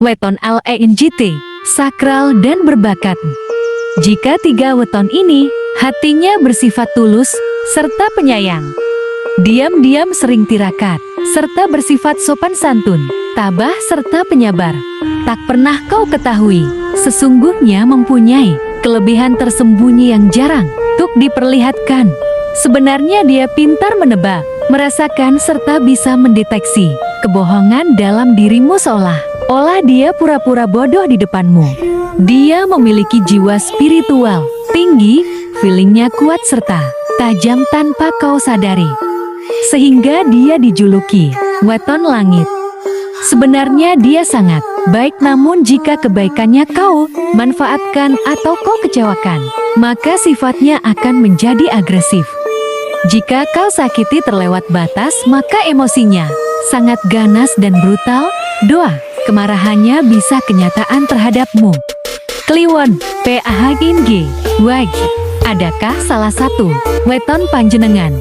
weton LENJT, sakral dan berbakat. Jika tiga weton ini, hatinya bersifat tulus, serta penyayang. Diam-diam sering tirakat, serta bersifat sopan santun, tabah serta penyabar. Tak pernah kau ketahui, sesungguhnya mempunyai kelebihan tersembunyi yang jarang untuk diperlihatkan. Sebenarnya dia pintar menebak, merasakan serta bisa mendeteksi kebohongan dalam dirimu seolah-olah dia pura-pura bodoh di depanmu. Dia memiliki jiwa spiritual tinggi, feelingnya kuat serta tajam tanpa kau sadari. Sehingga dia dijuluki weton langit. Sebenarnya dia sangat baik, namun jika kebaikannya kau manfaatkan atau kau kecewakan, maka sifatnya akan menjadi agresif. Jika kau sakiti terlewat batas, maka emosinya sangat ganas dan brutal. Doa kemarahannya bisa kenyataan terhadapmu. Kliwon, PAHING, Waj. Adakah salah satu weton panjenengan